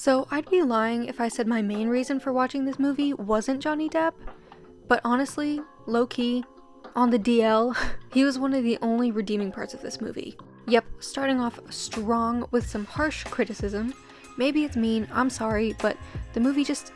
So I'd be lying if I said my main reason for watching this movie wasn't Johnny Depp, but honestly, low-key, on the DL, he was one of the only redeeming parts of this movie. Yep, starting off strong with some harsh criticism. Maybe it's mean, I'm sorry, but the movie just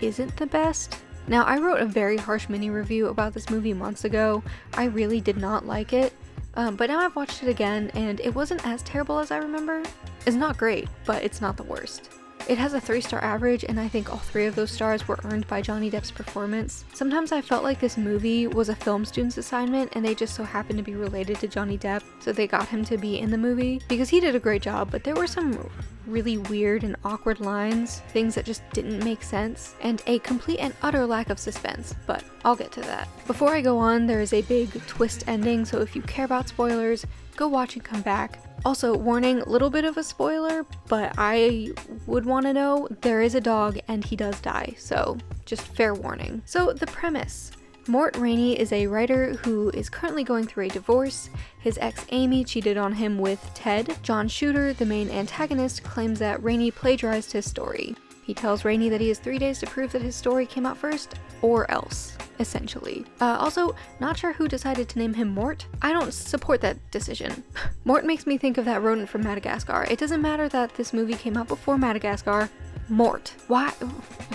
isn't the best. Now, I wrote a very harsh mini-review about this movie months ago. I really did not like it, but now I've watched it again, and it wasn't as terrible as I remember. It's not great, but it's not the worst. It has a 3-star average, and I think all 3 of those stars were earned by Johnny Depp's performance. Sometimes I felt like this movie was a film student's assignment, and they just so happened to be related to Johnny Depp, so they got him to be in the movie, because he did a great job, but there were some really weird and awkward lines, things that just didn't make sense, and a complete and utter lack of suspense, but I'll get to that. Before I go on, there is a big twist ending, so if you care about spoilers, go watch and come back. Also, warning, a little bit of a spoiler, but I would want to know, there is a dog and he does die, so just fair warning. So the premise. Mort Rainey is a writer who is currently going through a divorce. His ex Amy cheated on him with Ted. John Shooter, the main antagonist, claims that Rainey plagiarized his story. He tells Rainey that he has 3 days to prove that his story came out first, or else, essentially. Also, not sure who decided to name him Mort. I don't support that decision. Mort makes me think of that rodent from Madagascar. It doesn't matter that this movie came out before Madagascar. Mort. Why?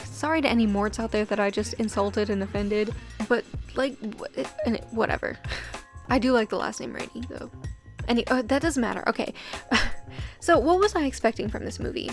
Sorry to any Morts out there that I just insulted and offended, but like, whatever. I do like the last name Rainey, though. That doesn't matter. Okay. So what was I expecting from this movie?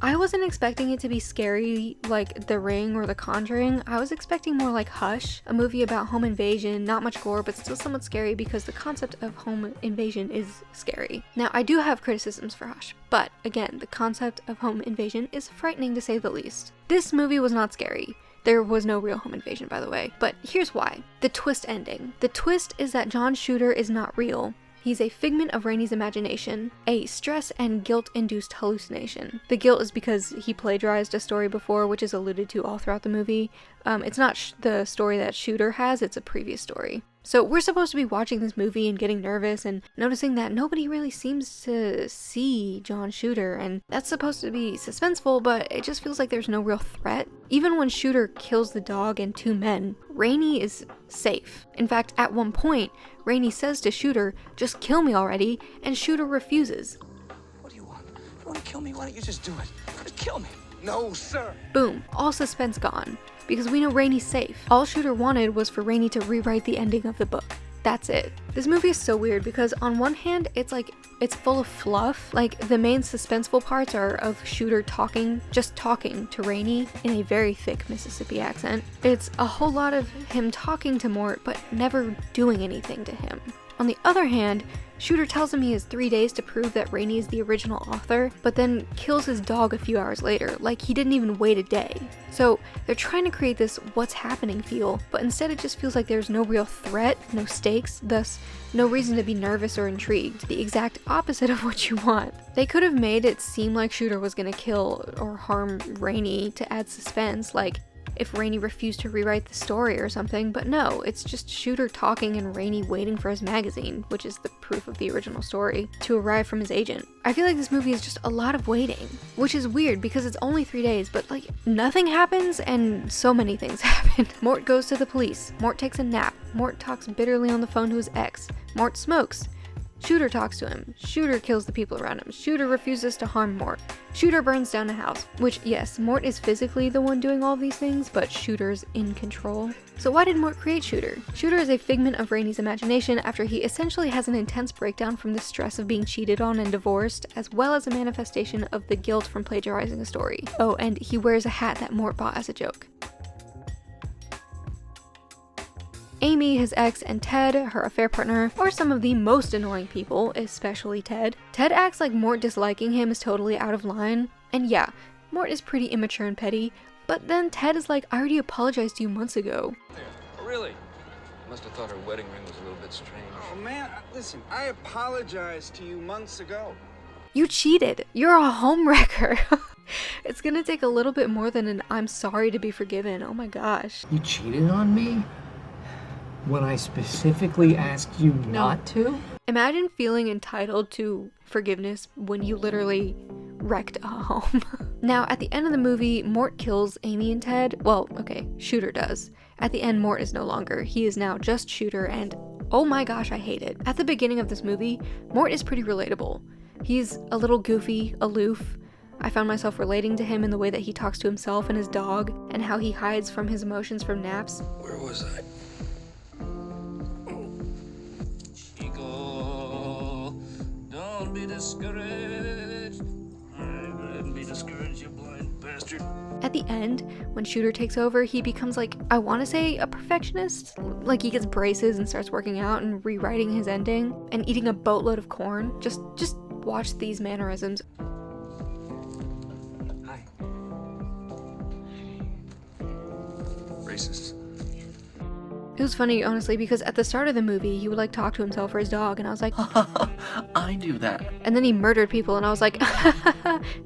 I wasn't expecting it to be scary like The Ring or The Conjuring. I was expecting more like Hush, a movie about home invasion, not much gore, but still somewhat scary because the concept of home invasion is scary. Now, I do have criticisms for Hush, but again, the concept of home invasion is frightening to say the least. This movie was not scary. There was no real home invasion, by the way, but here's why. The twist ending. The twist is that John Shooter is not real. He's a figment of Rainey's imagination, a stress and guilt-induced hallucination. The guilt is because he plagiarized a story before, which is alluded to all throughout the movie. It's not the story that Shooter has, it's a previous story. So we're supposed to be watching this movie and getting nervous and noticing that nobody really seems to see John Shooter, and that's supposed to be suspenseful, but it just feels like there's no real threat. Even when Shooter kills the dog and 2 men, Rainey is safe. In fact, at one point, Rainey says to Shooter, "Just kill me already," and Shooter refuses. What do you want? If you want to kill me, why don't you just do it? Just kill me. No, sir. Boom, all suspense gone. Because we know Rainey's safe. All Shooter wanted was for Rainey to rewrite the ending of the book. That's it. This movie is so weird because on one hand, it's full of fluff. Like, the main suspenseful parts are of Shooter just talking to Rainey in a very thick Mississippi accent. It's a whole lot of him talking to Mort, but never doing anything to him. On the other hand, Shooter tells him he has 3 days to prove that Rainey is the original author, but then kills his dog a few hours later, like he didn't even wait a day. So they're trying to create this what's happening feel, but instead it just feels like there's no real threat, no stakes, thus no reason to be nervous or intrigued, the exact opposite of what you want. They could have made it seem like Shooter was gonna kill or harm Rainey to add suspense, like if Rainey refused to rewrite the story or something, but no, it's just Shooter talking and Rainey waiting for his magazine, which is the proof of the original story, to arrive from his agent. I feel like this movie is just a lot of waiting, which is weird because it's only 3 days, but like nothing happens and so many things happen. Mort goes to the police, Mort takes a nap, Mort talks bitterly on the phone to his ex, Mort smokes, Shooter talks to him, Shooter kills the people around him, Shooter refuses to harm Mort, Shooter burns down a house, which yes, Mort is physically the one doing all these things, but Shooter's in control. So why did Mort create Shooter? Shooter is a figment of Rainey's imagination after he essentially has an intense breakdown from the stress of being cheated on and divorced, as well as a manifestation of the guilt from plagiarizing a story. Oh, and he wears a hat that Mort bought as a joke. Amy, his ex, and Ted, her affair partner, are some of the most annoying people, especially Ted. Ted acts like Mort disliking him is totally out of line, and yeah, Mort is pretty immature and petty, but then Ted is like, "I already apologized to you months ago." Oh, really? Must have thought her wedding ring was a little bit strange. Oh man, listen, I apologized to you months ago. You cheated. You're a homewrecker. It's gonna take a little bit more than an "I'm sorry" to be forgiven. Oh my gosh. You cheated on me? When I specifically asked you not to? Imagine feeling entitled to forgiveness when you literally wrecked a home. Now, at the end of the movie, Mort kills Amy and Ted. Well, okay, Shooter does. At the end, Mort is no longer. He is now just Shooter, and oh my gosh, I hate it. At the beginning of this movie, Mort is pretty relatable. He's a little goofy, aloof. I found myself relating to him in the way that he talks to himself and his dog, and how he hides from his emotions from naps. Where was I? Chico, don't be discouraged. I wouldn't be discouraged, you blind bastard. At the end, when Shooter takes over, he becomes like, I want to say a perfectionist. Like he gets braces and starts working out and rewriting his ending and eating a boatload of corn. Just watch these mannerisms. Hi. Racist. It was funny, honestly, because at the start of the movie, he would like talk to himself or his dog, and I was like, I do that. and then he murdered people, and I was like,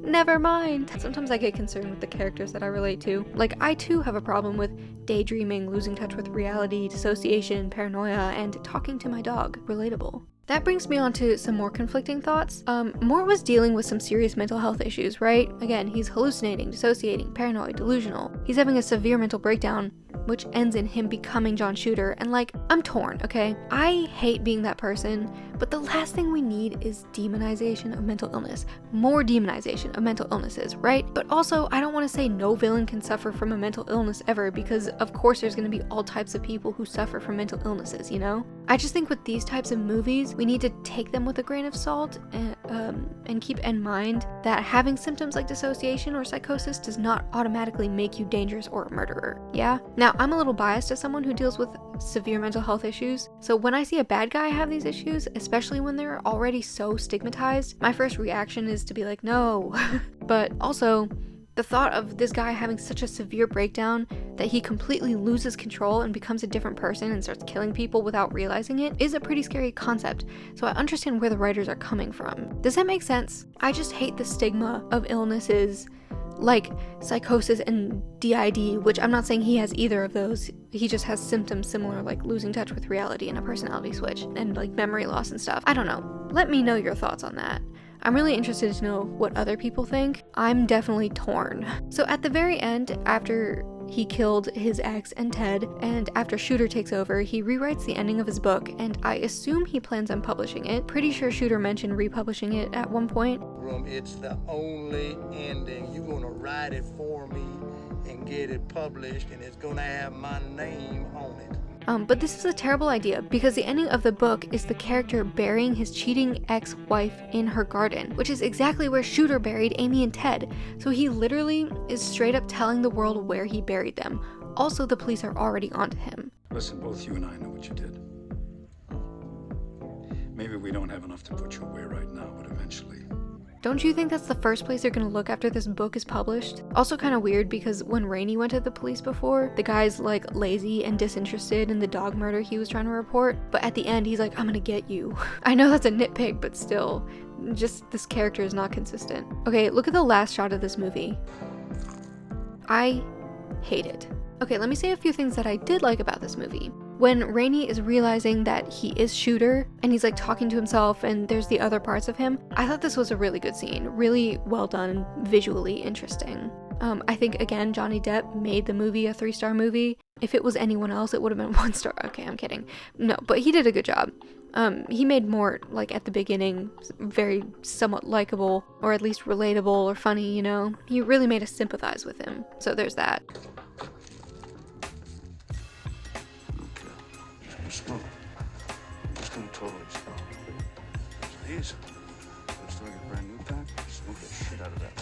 never mind. Sometimes I get concerned with the characters that I relate to. Like, I too have a problem with daydreaming, losing touch with reality, dissociation, paranoia, and talking to my dog. Relatable. That brings me on to some more conflicting thoughts. Mort was dealing with some serious mental health issues, right? Again, he's hallucinating, dissociating, paranoid, delusional. He's having a severe mental breakdown, which ends in him becoming John Shooter, and like, I'm torn, okay? I hate being that person, but the last thing we need is demonization of mental illness. More demonization of mental illnesses, right? But also, I don't want to say no villain can suffer from a mental illness ever, because of course there's going to be all types of people who suffer from mental illnesses, you know? I just think with these types of movies, we need to take them with a grain of salt and keep in mind that having symptoms like dissociation or psychosis does not automatically make you dangerous or a murderer, yeah? Now, I'm a little biased as someone who deals with severe mental health issues, so when I see a bad guy have these issues, especially when they're already so stigmatized, my first reaction is to be like, no. But also, the thought of this guy having such a severe breakdown that he completely loses control and becomes a different person and starts killing people without realizing it is a pretty scary concept, so I understand where the writers are coming from. Does that make sense? I just hate the stigma of illnesses like psychosis and DID, which I'm not saying he has either of those. He just has symptoms similar, like losing touch with reality and a personality switch and like memory loss and stuff. I don't know. Let me know your thoughts on that. I'm really interested to know what other people think. I'm definitely torn. So at the very end, after he killed his ex and Ted, and after Shooter takes over, he rewrites the ending of his book, and I assume he plans on publishing it. Pretty sure Shooter mentioned republishing it at one point. It's the only ending. You're gonna write it for me and get it published, and it's gonna have my name on it. But this is a terrible idea, because the ending of the book is the character burying his cheating ex-wife in her garden, which is exactly where Shooter buried Amy and Ted. So he literally is straight up telling the world where he buried them. Also, the police are already onto him. Listen, both you and I know what you did. Maybe we don't have enough to put you away right now, but eventually. Don't you think that's the first place they're gonna look after this book is published? Also kind of weird, because when Rainey went to the police before, the guy's like lazy and disinterested in the dog murder he was trying to report, but at the end he's like, I'm gonna get you. I know that's a nitpick, but still, just this character is not consistent. Okay, look at the last shot of this movie. I hate it. Okay, let me say a few things that I did like about this movie. When Rainey is realizing that he is Shooter, and he's like talking to himself and there's the other parts of him, I thought this was a really good scene. Really well done, visually interesting. I think, again, Johnny Depp made the movie a 3-star movie. If it was anyone else, it would have been 1 star. Okay, I'm kidding. No, but he did a good job. He made Mort, like, at the beginning, very somewhat likable, or at least relatable or funny, you know? He really made us sympathize with him. So there's that. Smoke. It's gonna totally explode. These. Let's start a brand new pack. Smoke the shit out of that.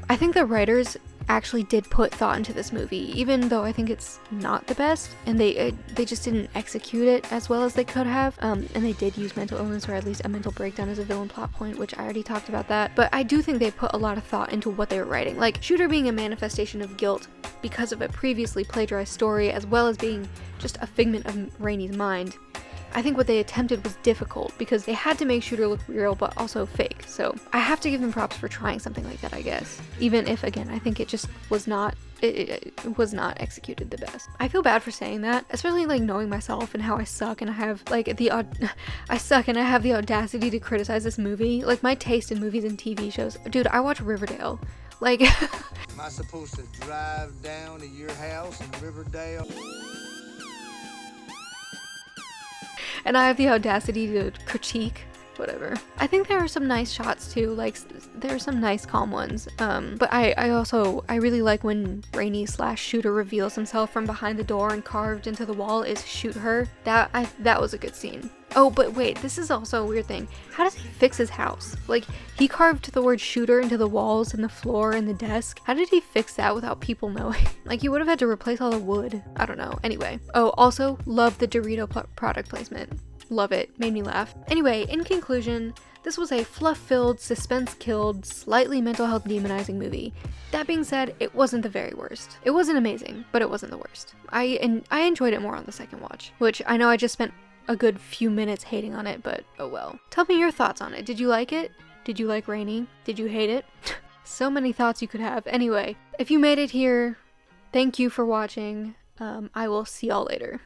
I think the writers actually did put thought into this movie, even though I think it's not the best, and they just didn't execute it as well as they could have, and they did use mental illness, or at least a mental breakdown, as a villain plot point, which I already talked about that, but I do think they put a lot of thought into what they were writing, like Shooter being a manifestation of guilt because of a previously plagiarized story, as well as being just a figment of Rainey's mind. I think what they attempted was difficult, because they had to make Shooter look real but also fake, so I have to give them props for trying something like that, I guess. Even if, again, I think it just was not it was not executed the best. I feel bad for saying that, especially like knowing myself and how I suck and I have like I suck and I have the audacity to criticize this movie. Like my taste in movies and TV shows. Dude, I watch Riverdale. Like Am I supposed to drive down to your house in Riverdale? and I have the audacity to critique whatever. I think there are some nice shots too, like there are some nice calm ones. But I really like when Rainey / Shooter reveals himself from behind the door and carved into the wall is shoot her. That was a good scene. Oh, but wait, this is also a weird thing. How does he fix his house? Like, he carved the word shooter into the walls and the floor and the desk. How did he fix that without people knowing? Like, he would have had to replace all the wood. I don't know. Anyway. Oh, also, love the Dorito product placement. Love it. Made me laugh. Anyway, in conclusion, this was a fluff-filled, suspense-killed, slightly mental health demonizing movie. That being said, it wasn't the very worst. It wasn't amazing, but it wasn't the worst. I enjoyed it more on the second watch, which I know I just spent a good few minutes hating on it, but oh well. Tell me your thoughts on it. Did you like it? Did you like Rainey? Did you hate it? So many thoughts you could have. Anyway, if you made it here, thank you for watching. I will see y'all later.